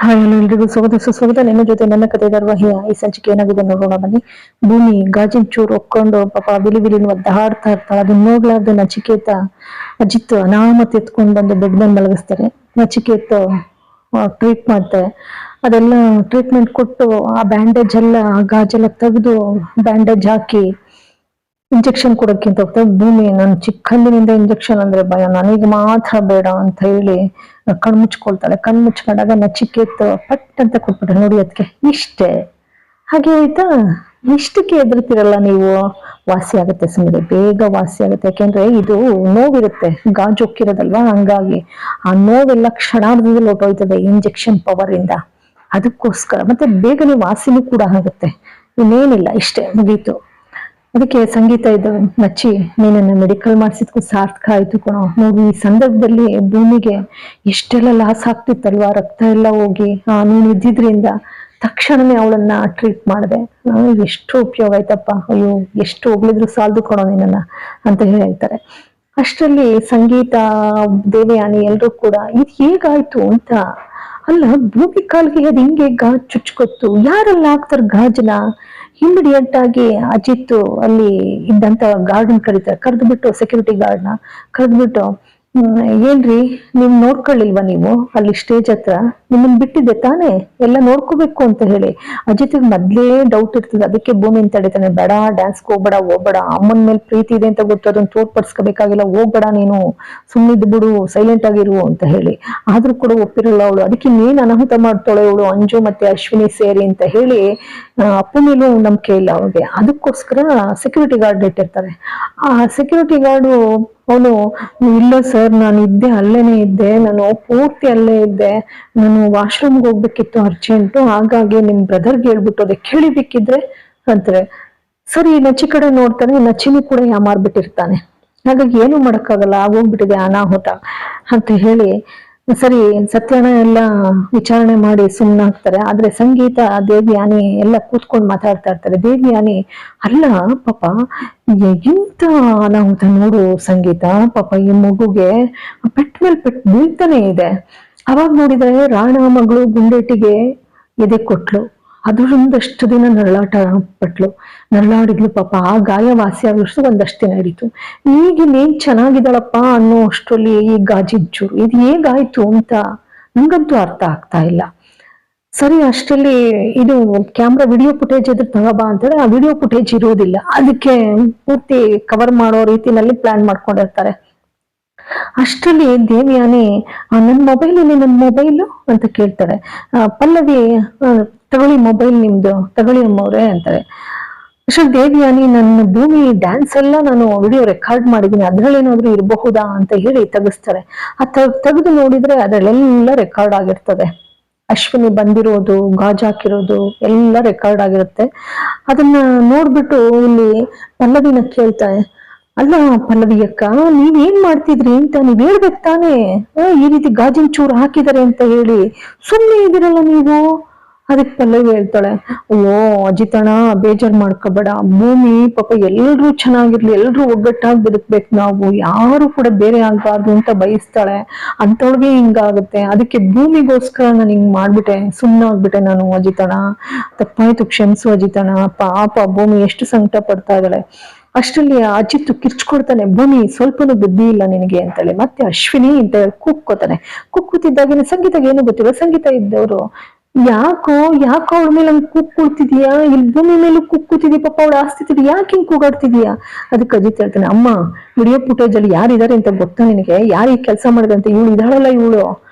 Hi hello ಎಲ್ರಿಗೂ ಸ್ವಾಗತ ಸುಸ್ವಾಗತ. ನಿಮ್ಮ ಜೊತೆ ನನ್ನ ಕಥೆ ಧಾರಾವಾಹಿಯ ಈ ಸಂಚಿಕೆ ಏನಾಗಿದೆ ನೋಡೋಣ ಬನ್ನಿ. ಭೂಮಿ ಗಾಜಿನ ಚೂರು ಒಕ್ಕೊಂಡು ಪಾಪ ಬಿಲಿ ಬಿಲಿ ಒದ್ದಾಡ್ತಾ ಇರ್ತಾಳೆ. ಅದನ್ನ ನೋಡ್ಲಾರ್ದು ನಚಿಕೇತ ಅಜಿತ್ ಅನಾಮತ್ ಎತ್ಕೊಂಡ್ ಬಂದು ಬೆಡ್ ಮೇಲೆ ಮಲಗಿಸ್ತಾರೆ. ನಚಿಕೇತ್ ಟ್ರೀಟ್ ಮಾಡ್ತಾರೆ. ಅದೆಲ್ಲ ಟ್ರೀಟ್ಮೆಂಟ್ ಕೊಟ್ಟು ಆ ಬ್ಯಾಂಡೇಜ್ ಎಲ್ಲ ಗಾಜೆಲ್ಲ ತೆಗೆದು ಬ್ಯಾಂಡೇಜ್ ಹಾಕಿ ಇಂಜೆಕ್ಷನ್ ಕೊಡೋಕ್ಕಿಂತ ಹೋಗ್ತಾರೆ. ಭೂಮಿ ನಾನು ಚಿಕ್ಕಂದಿನಿಂದ ಇಂಜೆಕ್ಷನ್ ಅಂದ್ರೆ ಭಯ, ನನಗೆ ಮಾತ್ರ ಬೇಡ ಅಂತ ಹೇಳಿ ಕಣ್ಮುಚ್ಕೊಳ್ತಾಳೆ. ಕಣ್ಮುಚ್ಕೊಂಡಾಗ ನಚಿಕೇತ್ ಪಟ್ ಅಂತ ಕೊಟ್ಬಿಟ್ರೆ ನೋಡಿ ಅದಕ್ಕೆ ಇಷ್ಟೇ. ಹಾಗೆ ಆಯ್ತಾ, ಇಷ್ಟಕ್ಕೆ ಎದುರ್ತಿರಲ್ಲ ನೀವು, ವಾಸಿ ಆಗುತ್ತೆ ಸುಮ್ಮನೆ, ಬೇಗ ವಾಸಿ ಆಗುತ್ತೆ. ಯಾಕೆಂದ್ರೆ ಇದು ನೋವಿರುತ್ತೆ, ಗಾಜು ಹೊಕ್ಕಿರೋದಲ್ವಾ, ಹಂಗಾಗಿ ಆ ನೋವೆಲ್ಲ ಕ್ಷಣಾರ್ಧದಲ್ಲಿ ಹೊಟ್ಟೋಯ್ತದೆ ಇಂಜೆಕ್ಷನ್ ಪವರ್ ಇಂದ. ಅದಕ್ಕೋಸ್ಕರ ಮತ್ತೆ ಬೇಗನೆ ವಾಸಿನೂ ಕೂಡ ಆಗುತ್ತೆ. ಇನ್ನೇನಿಲ್ಲ, ಇಷ್ಟೇ ಮುಗೀತು. ಅದಕ್ಕೆ ಸಂಗೀತ ಇದ್ದು ನಚ್ಚಿ, ನೀನನ್ನ ಮೆಡಿಕಲ್ ಮಾಡಿಸಿದ್ಕು ಸಾರ್ಥಕ ಆಯ್ತು ಕಣೋ. ನೋಡಿ ಈ ಸಂದರ್ಭದಲ್ಲಿ ಭೂಮಿಗೆ ಎಷ್ಟೆಲ್ಲ ಲಾಸ್ ಆಗ್ತಿತ್ತಲ್ವಾ, ರಕ್ತ ಎಲ್ಲ ಹೋಗಿ ನೀನ್ ಇದ್ದಿದ್ರಿಂದ ತಕ್ಷಣನೇ ಅವಳನ್ನ ಟ್ರೀಟ್ ಮಾಡಿದೆ, ಎಷ್ಟು ಉಪಯೋಗ ಆಯ್ತಪ್ಪ, ಅಯ್ಯೋ ಎಷ್ಟು ಹೋಗ್ಲಿದ್ರು ಸಾಲದು ಕೊಡೋ ನಿನ್ನನ್ನ ಅಂತ ಹೇಳ್ತಾರೆ. ಅಷ್ಟರಲ್ಲಿ ಸಂಗೀತ, ದೇವಯಾನಿ ಎಲ್ರೂ ಕೂಡ ಇದು ಹೇಗಾಯ್ತು ಅಂತ, ಅಲ್ಲ ಭೂಮಿ ಕಾಲ್ಗೆ ಅದು ಹಿಂಗೆ ಗಾಜ್ ಚುಚ್ಕೊತ್ತು, ಯಾರೆಲ್ಲ ಹಾಕ್ತಾರ ಗಾಜನ? ಇಮಿಡಿಯೇಟ್ ಆಗಿ ಅಜಿತ್ ಅಲ್ಲಿ ಇದ್ದಂತ ಗಾರ್ಡನ್ ಕರೀತಾರೆ. ಕರೆದ್ಬಿಟ್ಟು ಸೆಕ್ಯೂರಿಟಿ ಗಾರ್ಡ್ನ ಕರೆದ್ಬಿಟ್ಟು, ಏನ್ರಿ ನೀವ್ ನೋಡ್ಕೊಳ್ಳಿಲ್ವಾ, ನೀವು ಅಲ್ಲಿ ಸ್ಟೇಜ್ ಹತ್ರ ನಿಮ್ಮನ್ ಬಿಟ್ಟಿದ್ದೆ ತಾನೇ, ಎಲ್ಲ ನೋಡ್ಕೋಬೇಕು ಅಂತ ಹೇಳಿ. ಅಜಿತ್ ಮೊದ್ಲೇ ಡೌಟ್ ಇರ್ತದೆ. ಅದಕ್ಕೆ ಭೂಮಿ ತಡಿತಾನೆ, ಬೇಡ ಡ್ಯಾನ್ಸ್ಗೆ ಹೋಗ್ಬೇಡ, ಅಮ್ಮನ ಮೇಲೆ ಪ್ರೀತಿ ಇದೆ ಅಂತ ಗೊತ್ತು, ಅದನ್ನ ತೋರ್ಪಡಿಸ್ಕೋಬೇಕಾಗಿಲ್ಲ, ಹೋಗ್ಬೇಡ ನೀನು, ಸುಮ್ಮನಿದ್ ಬಿಡು, ಸೈಲೆಂಟ್ ಆಗಿರು ಅಂತ ಹೇಳಿ. ಆದ್ರೂ ಕೂಡ ಒಪ್ಪಿರಲ್ಲ ಅವಳು. ಅದಕ್ಕೆ ಇನ್ನೇನ್ ಅನಾಹುತ ಮಾಡ್ತಾಳೆ ಇವಳು, ಅಂಜು ಮತ್ತೆ ಅಶ್ವಿನಿ ಸೇರಿ ಅಂತ ಹೇಳಿ ಅಪ್ಪು ಮೇಲೂ ನಂಬಿಕೆ ಇಲ್ಲ ಅವ್ರಿಗೆ. ಅದಕ್ಕೋಸ್ಕರ ಸೆಕ್ಯೂರಿಟಿ ಗಾರ್ಡ್ ಇಟ್ಟಿರ್ತಾರೆ. ಆ ಸೆಕ್ಯೂರಿಟಿ ಗಾರ್ಡು ಅವನು, ಇಲ್ಲ ಸರ್ ನಾನು ಇದ್ದೆ, ಅಲ್ಲೇನೆ ಇದ್ದೆ, ನಾನು ಪೂರ್ತಿ ಅಲ್ಲೇ ಇದ್ದೆ, ನಾನು ವಾಶ್ರೂಮ್ಗೆ ಹೋಗ್ಬೇಕಿತ್ತು ಅರ್ಜೆಂಟು, ಹಾಗಾಗಿ ನಿಮ್ ಬ್ರದರ್ಗೆ ಹೇಳ್ಬಿಟ್ಟು ಅದಕ್ಕೆ ಕೇಳಿಬೇಕಿದ್ರೆ ಅಂತಾರೆ. ಸರಿ ನಚ್ಚಿ ಕಡೆ ನೋಡ್ತಾನೆ, ನಚ್ಚಿನೂ ಕೂಡ ಯಾಮಾರ್ಬಿಟ್ಟಿರ್ತಾನೆ. ಹಾಗಾಗಿ ಏನು ಮಾಡಕ್ಕಾಗಲ್ಲ, ಆಗೋಗ್ಬಿಟ್ಟಿದೆ ಅನಾಹುತ ಅಂತ ಹೇಳಿ ಸರಿ ಸತ್ಯನ ಎಲ್ಲ ವಿಚಾರಣೆ ಮಾಡಿ ಸುಮ್ಮನಾಗ್ತಾರೆ. ಆದ್ರೆ ಸಂಗೀತ, ದೇವಯಾನಿ ಎಲ್ಲ ಕೂತ್ಕೊಂಡು ಮಾತಾಡ್ತಾ ಇರ್ತಾರೆ. ದೇವಯಾನಿ, ಅಲ್ಲ ಪಾಪ ಎಂತ ಅನಾಹುತ ನೋಡು ಸಂಗೀತ, ಪಾಪ ಈ ಮಗುಗೆ ಪೆಟ್ ಮೇಲೆ ಪೆಟ್ ಬೀಳ್ತಾನೆ ಇದೆ. ಅವಾಗ ನೋಡಿದ್ರೆ ರಾಣ ಮಗಳು ಗುಂಡೇಟಿಗೆ ಎದೆ ಕೊಟ್ಲು, ಅದರೊಂದಷ್ಟು ದಿನ ನರಳಾಡಿದ್ಲು ಪಾಪ. ಆ ಗಾಯ ವಾಸಿ ಆಗೋಷ್ಟು ಒಂದಷ್ಟು ದಿನ ಹಿಡಿತು. ಈಗಿನೇನ್ ಚೆನ್ನಾಗಿದ್ದಾಳಪ್ಪ ಅನ್ನೋ ಅಷ್ಟರಲ್ಲಿ ಈ ಗಾಜಿನ ಚೂರು ಇದು ಹೇಗಾಯ್ತು ಅಂತ ನಂಗಂತೂ ಅರ್ಥ ಆಗ್ತಾ ಇಲ್ಲ. ಸರಿ ಅಷ್ಟರಲ್ಲಿ ಇದು ಕ್ಯಾಮ್ರಾ ವಿಡಿಯೋ ಫುಟೇಜ್ ಇದ್ರೆ ತಗೋಬಾ ಅಂತಾರೆ. ಆ ವಿಡಿಯೋ ಫುಟೇಜ್ ಇರೋದಿಲ್ಲ, ಅದಕ್ಕೆ ಪೂರ್ತಿ ಕವರ್ ಮಾಡೋ ರೀತಿನಲ್ಲಿ ಪ್ಲಾನ್ ಮಾಡ್ಕೊಂಡಿರ್ತಾರೆ. ಅಷ್ಟರಲ್ಲಿ ದೇವಯಾನಿ, ನನ್ನ ಮೊಬೈಲು ಅಂತ ಕೇಳ್ತಾರೆ. ಪಲ್ಲವಿ, ತಗೊಳ್ಳಿ ಮೊಬೈಲ್ ನಿಮ್ದು, ತಗೊಳ್ಳಿ ಅಮ್ಮವ್ರೆ ಅಂತಾರೆ. ಅಷ್ಟರಲ್ಲಿ ದೇವಯಾನಿ, ನನ್ನ ಭೂಮಿ ಡ್ಯಾನ್ಸ್ ಎಲ್ಲ ನಾನು ವಿಡಿಯೋ ರೆಕಾರ್ಡ್ ಮಾಡಿದ್ದೀನಿ, ಅದ್ರಲ್ಲೇನಾದ್ರೂ ಇರಬಹುದಾ ಅಂತ ಹೇಳಿ ತೆಗಿಸ್ತಾರೆ. ತೆಗೆದು ನೋಡಿದ್ರೆ ಅದ್ರಲ್ಲೆಲ್ಲ ರೆಕಾರ್ಡ್ ಆಗಿರ್ತದೆ. ಅಶ್ವಿನಿ ಬಂದಿರೋದು, ಗಾಜ್ ಹಾಕಿರೋದು ಎಲ್ಲ ರೆಕಾರ್ಡ್ ಆಗಿರುತ್ತೆ. ಅದನ್ನ ನೋಡ್ಬಿಟ್ಟು ಇಲ್ಲಿ ಪಲ್ಲವಿನ ಕೇಳ್ತಾರೆ, ಅಲ್ಲ ಪಲ್ಲವಿ ಅಕ್ಕ, ನೀವೇನ್ ಮಾಡ್ತಿದ್ರಿ ಅಂತ ನೀವ್ ಹೇಳ್ಬೇಕು ತಾನೇ, ಈ ರೀತಿ ಗಾಜಿನ ಚೂರು ಹಾಕಿದಾರೆ ಅಂತ ಹೇಳಿ ಸುಮ್ಮನೆ ಇದಿರಲ್ಲ ನೀವು. ಅದಕ್ಕೆ ಪಲ್ಲವಿ ಹೇಳ್ತಾಳೆ, ಅಯ್ಯೋ ಅಜಿತಣ್ಣ ಬೇಜಾರ್ ಮಾಡ್ಕೋಬೇಡ, ಭೂಮಿ ಪಾಪ ಎಲ್ರೂ ಚೆನ್ನಾಗಿರ್ಲಿ, ಎಲ್ರೂ ಒಗ್ಗಟ್ಟಾಗಿ ಬದುಕ್ಬೇಕು, ನಾವು ಯಾರು ಕೂಡ ಬೇರೆ ಆಗ್ಬಾರ್ದು ಅಂತ ಬಯಸ್ತಾಳೆ, ಅಂತೊಳಗೆ ಹಿಂಗಾಗುತ್ತೆ. ಅದಕ್ಕೆ ಭೂಮಿಗೋಸ್ಕರ ನಾನು ಹಿಂಗ್ ಮಾಡ್ಬಿಟ್ಟೆ, ಸುಮ್ಮನಾಗ್ಬಿಟ್ಟೆ ನಾನು ಅಜಿತಣ್ಣ, ತಪ್ಪಾಯ್ತು ಕ್ಷಮಿಸು ಅಜಿತಣ್ಣ, ಪಾಪ ಭೂಮಿ ಎಷ್ಟು ಸಂಕಟ ಪಡ್ತಾ ಇದ್ದಾಳೆ. ಅಷ್ಟರಲ್ಲಿ ಅಜಿತ್ ಕಿರ್ಚ್ಕೊಡ್ತಾನೆ, ಭೂಮಿ ಸ್ವಲ್ಪನೂ ಬುದ್ಧಿ ಇಲ್ಲ ನಿನಗೆ ಅಂತೇಳಿ. ಮತ್ತೆ ಅಶ್ವಿನಿ ಅಂತ ಹೇಳಿ ಕುಕ್ಕುತ್ತಿದ್ದಾಗೇನೆ ಸಂಗೀತಗೆ ಏನು ಗೊತ್ತಿಲ್ಲ. ಸಂಗೀತ ಇದ್ದವರು, ಯಾಕೋ ಅವಳ ಮೇಲೆ ಹಂಗ್ ಕೂಗ್ಕೊಳ್ತಿದೀಯಾ, ಇಲ್ಲಿ ಭೂಮಿ ಮೇಲೂ ಕೂಗ್ತಿದೀಯ, ಪಾಪ ಅವಳ ಆಸ್ತಿ ಯಾಕೆ ಹಿಂಗ್ ಕೂಗಾಡ್ತಿದೀಯಾ? ಅದಕ್ಕೆ ಅಜಿತ್ ಹೇಳ್ತಾನೆ, ಅಮ್ಮ ವಿಡಿಯೋ ಫುಟೇಜ್ ಅಲ್ಲಿ ಯಾರಿದ್ದಾರೆ ಅಂತ ಗೊತ್ತಾ ನಿನಗೆ, ಯಾರು ಈ ಕೆಲಸ ಮಾಡಿದಂತೆ? ಇವಳು ಇದಾಳಲ್ಲ, ಇವಳು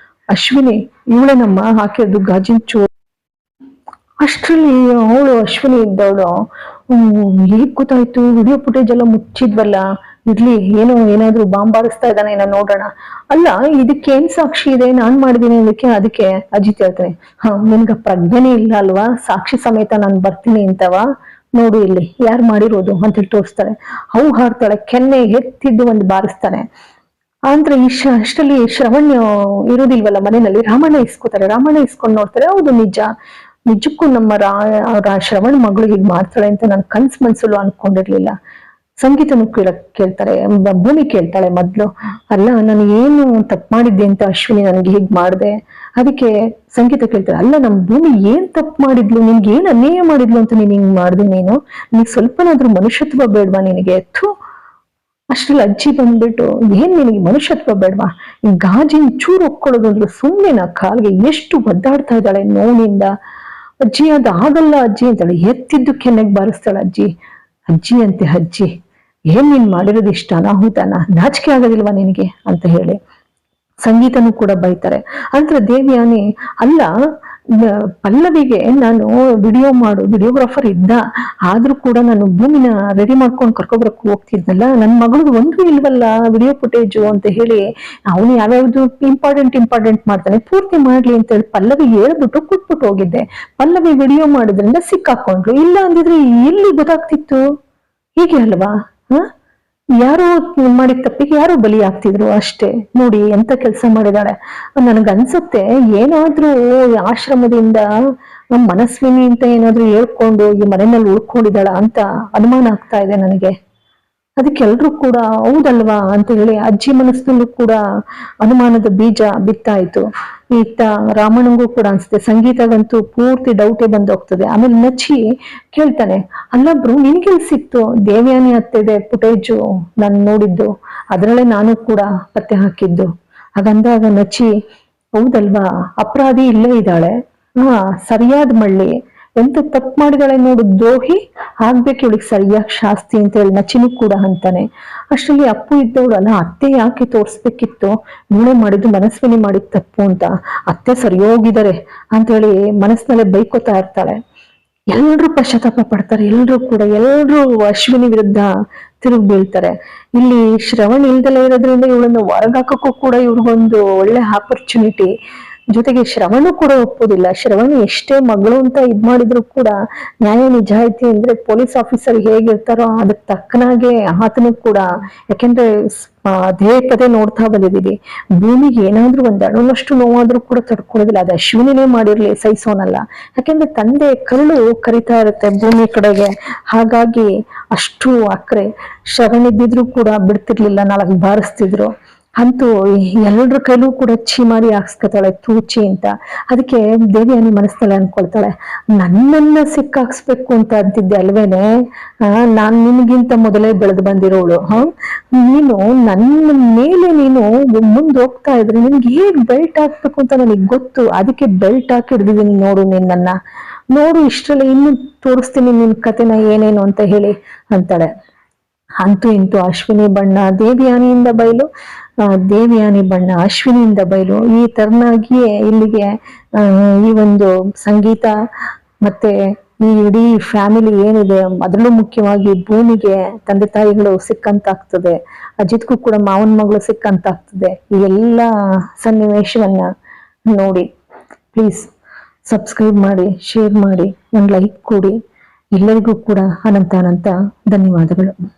ಅಶ್ವಿನಿ, ಇವಳೇನಮ್ಮ ಹಾಕಿರೋದು ಗಾಜಿನ ಚೂರು. ಅಷ್ಟರಲ್ಲಿ ಅವಳು ಅಶ್ವಿನಿ ಇದ್ದವಳು, ಹೇಗ್ ಗೊತ್ತಾಯ್ತು, ವಿಡಿಯೋ ಫುಟೇಜ್ ಎಲ್ಲ ಮುಚ್ಚಿದ್ವಲ್ಲ, ಇರ್ಲಿ ಏನಾದ್ರೂ ಬಾಂಬ್ ಬಾರಿಸ್ತಾ ಇದ್ದಾನೆ ಏನೋ ನೋಡೋಣ. ಅಲ್ಲ ಇದಕ್ಕೆ ಏನ್ ಸಾಕ್ಷಿ ಇದೆ, ನಾನ್ ಮಾಡಿದೀನಿ ಅದಕ್ಕೆ ಅಜಿತ್ ಹೇಳ್ತಾನೆ, ನಿನ್ಗ ಪ್ರಜ್ಞೆನೇ ಇಲ್ಲ ಅಲ್ವಾ, ಸಾಕ್ಷಿ ಸಮೇತ ನಾನ್ ಬರ್ತೀನಿ ಅಂತವ, ನೋಡು ಇಲ್ಲಿ ಯಾರು ಮಾಡಿರೋದು ಅಂತೇಳಿ ತೋರಿಸ್ತಾರೆ. ಅವು ಹಾಡ್ತಾಳೆ, ಕೆನ್ನೆ ಎತ್ತಿದ್ದು ಒಂದು ಬಾರಿಸ್ತಾನೆ. ಅಂದ್ರೆ ಅಷ್ಟರಲ್ಲಿ ಶ್ರವಣ್ ಇರೋದಿಲ್ವಲ್ಲ ಮನೆಯಲ್ಲಿ, ರಾಮಣ್ಣ ಇಸ್ಕೋತಾರೆ. ರಾಮಣ್ಣ ಇಸ್ಕೊಂಡ್ ನೋಡ್ತಾರೆ, ಹೌದು ನಿಜಕ್ಕೂ ನಮ್ಮ ಶ್ರವಣ್ ಮಗಳು ಹೀಗ್ ಮಾಡ್ತಾಳೆ ಅಂತ ನಾನು ಮನ್ಸಲ್ಲೂ ಅನ್ಕೊಂಡಿರ್ಲಿಲ್ಲ. ಸಂಗೀತನು ಕೇಳ್ತಾರೆ, ಭೂಮಿ ಕೇಳ್ತಾಳೆ ಮೊದ್ಲು, ಅಲ್ಲ ನಾನು ಏನು ತಪ್ಪು ಮಾಡಿದ್ದೆ ಅಂತ ಅಶ್ವಿನಿ ನನಗೆ ಹೀಗ್ ಮಾಡಿದೆ. ಅದಕ್ಕೆ ಸಂಗೀತ ಕೇಳ್ತಾಳೆ, ಅಲ್ಲ ನಮ್ ಭೂಮಿ ಏನ್ ತಪ್ಪು ಮಾಡಿದ್ಲು, ನಿನ್ಗೆ ಏನ್ ಅನ್ಯಾಯ ಮಾಡಿದ್ಲು ಅಂತ ನೀನ್ ಹಿಂಗ್ ಮಾಡ್ದೆ, ನೀನ್ ಸ್ವಲ್ಪನಾದ್ರೂ ಮನುಷ್ಯತ್ವ ಬೇಡ್ವಾ ನಿನಗೆ? ಅಷ್ಟ್ರಲ್ಲಿ ಅಜ್ಜಿ ಬಂದ್ಬಿಟ್ಟು, ಏನ್ ನಿನಗೆ ಮನುಷ್ಯತ್ವ ಬೇಡ್ವಾ, ಈ ಗಾಜಿನ ಚೂರು ಒಕ್ಕೊಳ್ಳೋದು ಅಂದ್ರೆ ಸುಮ್ಮನೆ ಕಾಲ್ಗೆ ಎಷ್ಟು ಒದ್ದಾಡ್ತಾ ಇದ್ದಾಳೆ ನೋವಿಂದ. ಅಜ್ಜಿ ಅದು ಆಗಲ್ಲ ಅಜ್ಜಿ ಅಂತಾಳೆ, ಎತ್ತಿದ್ದು ಕೆನ್ನೆಗೆ ಬಾರಿಸ್ತಾಳೆ ಅಜ್ಜಿ. ಅಜ್ಜಿ ಅಂತೆ ಅಜ್ಜಿ, ಏನ್ ನೀನ್ ಮಾಡಿರೋದು ಇಷ್ಟ ಅನಾಹುತನ, ನಾಚಿಕೆ ಆಗೋದಿಲ್ವಾ ನಿನಗೆ ಅಂತ ಹೇಳಿ ಸಂಗೀತನೂ ಕೂಡ ಬೈತಾರೆ. ಅಂದ್ರೆ ದೇವ್ಯಾನಿ, ಅಲ್ಲ ಪಲ್ಲವಿಗೆ ನಾನು ವಿಡಿಯೋಗ್ರಾಫರ್ ಇದ್ದ, ಆದ್ರೂ ಕೂಡ ನಾನು ಭೂಮಿನ ರೆಡಿ ಮಾಡ್ಕೊಂಡು ಕರ್ಕೊಬರಕ್ ಹೋಗ್ತಿದ್ನಲ್ಲ, ನನ್ ಮಗಳದು ಒಂದು ಇಲ್ವಲ್ಲ ವಿಡಿಯೋ ಫುಟೇಜು ಅಂತ ಹೇಳಿ ಅವನು ಯಾವ್ಯಾವ್ದು ಇಂಪಾರ್ಟೆಂಟ್ ಮಾಡ್ತಾನೆ, ಪೂರ್ತಿ ಮಾಡ್ಲಿ ಅಂತ ಹೇಳಿ ಪಲ್ಲವಿಗೆ ಹೇಳ್ಬಿಟ್ಟು ಕೊಟ್ಬಿಟ್ಟು ಹೋಗಿದ್ದೆ. ಪಲ್ಲವಿ ವಿಡಿಯೋ ಮಾಡಿದ್ರಿಂದ ಸಿಕ್ಕಾಕೊಂಡ್ರು, ಇಲ್ಲ ಅಂದಿದ್ರೆ ಎಲ್ಲಿ ಗೊತ್ತಾಗ್ತಿತ್ತು? ಹೀಗೆ ಅಲ್ವಾ? ಯಾರೋ ಮಾಡಿದ ತಪ್ಪಿಗೆ ಯಾರೋ ಬಲಿ ಆಗ್ತಿದ್ರು ಅಷ್ಟೇ. ನೋಡಿ ಎಂತ ಕೆಲಸ ಮಾಡಿದಾಳೆ. ನನಗನ್ಸುತ್ತೆ ಏನಾದ್ರೂ ಆಶ್ರಮದಿಂದ ಮನಸ್ವಿನಿ ಅಂತ ಏನಾದ್ರೂ ಹೇಳ್ಕೊಂಡು ಈ ಮನೆಯಲ್ಲಿ ಉಳ್ಕೊಂಡಿದ್ದಾಳ ಅಂತ ಅನುಮಾನ ಆಗ್ತಾ ಇದೆ ನನಗೆ. ಅದಕ್ಕೆ ಎಲ್ರು ಕೂಡ ಹೌದಲ್ವಾ ಅಂತ ಹೇಳಿ ಅಜ್ಜಿ ಮನಸ್ಸಲ್ಲೂ ಕೂಡ ಅನುಮಾನದ ಬೀಜ ಬಿತ್ತಾಯ್ತು. ಇತ್ತ ರಾಮಣ್ಣಂಗೂ ಕೂಡ ಅನ್ಸುತ್ತೆ, ಸಂಗೀತಗಂತೂ ಪೂರ್ತಿ ಡೌಟೇ ಬಂದೋಗ್ತದೆ. ಆಮೇಲೆ ನಚ್ಚಿ ಕೇಳ್ತಾನೆ, ಅಲ್ಲಬ್ರು ನಿನ್ಗೆಲ್ ಸಿಕ್ತು ದೇವ್ಯಾನಿ ಅತ್ತೆದೆ ಫುಟೇಜು ನಾನು ನೋಡಿದ್ದು, ಅದರಲ್ಲೇ ನಾನು ಕೂಡ ಪತ್ತೆ ಹಾಕಿದ್ದು. ಹಾಗಂದಾಗ ನಚ್ಚಿ, ಹೌದಲ್ವಾ ಅಪರಾಧಿ ಇಲ್ಲೇ ಇದ್ದಾಳೆ, ಸರಿಯಾದ ಮಳ್ಳಿ, ಎಂತ ತಪ್ಪು ಮಾಡಿದಾಳೆ ನೋಡು ದ್ರೋಹಿ, ಆಗ್ಬೇಕು ಇವಳಿಗೆ ಸರಿಯಾಗಿ ಶಾಸ್ತಿ ಅಂತ ಹೇಳಿ ನಚಿನೂ ಕೂಡ ಅಂತಾನೆ. ಅಷ್ಟರಲ್ಲಿ ಅಪ್ಪು ಇದ್ದವಳು, ಅಲ್ಲ ಅತ್ತೆ ಯಾಕೆ ತೋರ್ಸ್ಬೇಕಿತ್ತು, ಮೂಳೆ ಮಾಡಿದ್ದು ಮನಸ್ವಿನಿ ಮಾಡಿದ ತಪ್ಪು ಅಂತ, ಅತ್ತೆ ಸರಿ ಹೋಗಿದ್ದಾರೆ ಅಂತ ಹೇಳಿ ಮನಸ್ಸಿನಲ್ಲೇ ಬೈಕೋತಾ ಇರ್ತಾಳೆ. ಎಲ್ರು ಪಶ್ಚಾತ್ತಾಪ ಪಡ್ತಾರೆ, ಎಲ್ರು ಅಶ್ವಿನಿ ವಿರುದ್ಧ ತಿರುಗಿ ಬೀಳ್ತಾರೆ. ಇಲ್ಲಿ ಶ್ರವಣ್ ಇಲ್ದಲೇ ಇರೋದ್ರಿಂದ ಇವಳನ್ನು ಹೊರಗಾಕಕ್ಕೂ ಕೂಡ ಇವ್ರಿಗೊಂದು ಒಳ್ಳೆ ಆಪರ್ಚುನಿಟಿ. ಜೊತೆಗೆ ಶ್ರವಣು ಕೂಡ ಒಪ್ಪೋದಿಲ್ಲ. ಶ್ರವಣ್ ಎಷ್ಟೇ ಮಗಳು ಅಂತ ಇದ್ ಮಾಡಿದ್ರು ಕೂಡ ನ್ಯಾಯ ನಿಜಾಯಿತಿ ಅಂದ್ರೆ ಪೊಲೀಸ್ ಆಫೀಸರ್ ಹೇಗಿರ್ತಾರೋ ಅದಕ್ಕೆ ತಕ್ಕನಾಗೆ ಆತನು ಕೂಡ, ಯಾಕೆಂದ್ರೆ ಪದೇ ನೋಡ್ತಾ ಬಂದಿದೀವಿ, ಭೂಮಿಗೆ ಏನಾದ್ರೂ ಒಂದ್ ಅಣುವಷ್ಟು ನೋವಾದ್ರೂ ಕೂಡ ತಡ್ಕೊಳ್ಳೋದಿಲ್ಲ. ಅದು ಅಶ್ವಿನಿನೇ ಮಾಡಿರ್ಲಿ ಸಹಿಸೋನಲ್ಲ, ಯಾಕೆಂದ್ರೆ ತಂದೆ ಕರುಳು ಕರಿತಾ ಇರುತ್ತೆ ಭೂಮಿ ಕಡೆಗೆ. ಹಾಗಾಗಿ ಅಷ್ಟು ಅಕ್ರೆ ಶ್ರವಣ್ ಇದ್ದಿದ್ರು ಕೂಡ ಬಿಡ್ತಿರ್ಲಿಲ್ಲ, 4 ಬಾರಿಸ್ತಿದ್ರು. ಅಂತೂ ಎಲ್ರ ಕೈಲೂ ಕೂಡ ಚೀಮಾರಿ ಹಾಕ್ಸ್ಕೊತಾಳೆ ತೂಚಿ ಅಂತ. ಅದಕ್ಕೆ ದೇವ್ಯಾನಿ ಮನಸ್ಸಲ್ಲಿ ಅನ್ಕೊಳ್ತಾಳೆ, ನನ್ನನ್ನ ಸಿಕ್ಕಾಕ್ಸ್ಬೇಕು ಅಂತ ಅಂತಿದ್ದೆ ಅಲ್ವೇನೆ, ನಾನ್ ನಿನ್ಗಿಂತ ಮೊದಲೇ ಬೆಳೆದು ಬಂದಿರೋಳು. ನೀನು ನನ್ನ ಮೇಲೆ ನೀನು ಮುಂದೆ ಹೋಗ್ತಾ ಇದ್ರೆ ನಿನ್ಗೆ ಹೇಗ್ ಬೆಲ್ಟ್ ಹಾಕ್ಬೇಕು ಅಂತ ನನಗ್ ಗೊತ್ತು, ಅದಕ್ಕೆ ಬೆಲ್ಟ್ ಹಾಕಿ ಹಿಡ್ದಿದ್ದೀನಿ ನೋಡು, ನಿನ್ನನ್ನ ನೋಡು, ಇಷ್ಟರಲ್ಲಿ ಇನ್ನು ತೋರಿಸ್ತೀನಿ ನಿನ್ ಕತೆನ ಏನೇನು ಅಂತ ಹೇಳಿ ಅಂತಾಳೆ. ಅಂತೂ ಇಂತೂ ಅಶ್ವಿನಿ ಬಣ್ಣ ದೇವ್ಯಾನಿಯಿಂದ ಬಯಲು, ದೇವ್ಯಾನಿ ಬಣ್ಣ ಅಶ್ವಿನಿಯಿಂದ ಬಯಲು. ಈ ತರನಾಗಿಯೇ ಇಲ್ಲಿಗೆ ಈ ಒಂದು ಸಂಗೀತ ಮತ್ತೆ ಈ ಇಡೀ ಫ್ಯಾಮಿಲಿ ಏನಿದೆ, ಅದರಲ್ಲೂ ಮುಖ್ಯವಾಗಿ ಭೂಮಿಗೆ ತಂದೆ ತಾಯಿಗಳು ಸಿಕ್ಕಂತಾಗ್ತದೆ, ಅಜಿತ್ಗೂ ಕೂಡ ಮಾವನ ಮಗಳು ಸಿಕ್ಕಂತಾಗ್ತದೆ. ಈ ಎಲ್ಲ ಸನ್ನಿವೇಶವನ್ನ ನೋಡಿ ಪ್ಲೀಸ್ ಸಬ್ಸ್ಕ್ರೈಬ್ ಮಾಡಿ, ಶೇರ್ ಮಾಡಿ, ಒಂದು ಲೈಕ್ ಕೊಡಿ. ಎಲ್ಲರಿಗೂ ಕೂಡ ಅನಂತ ಧನ್ಯವಾದಗಳು.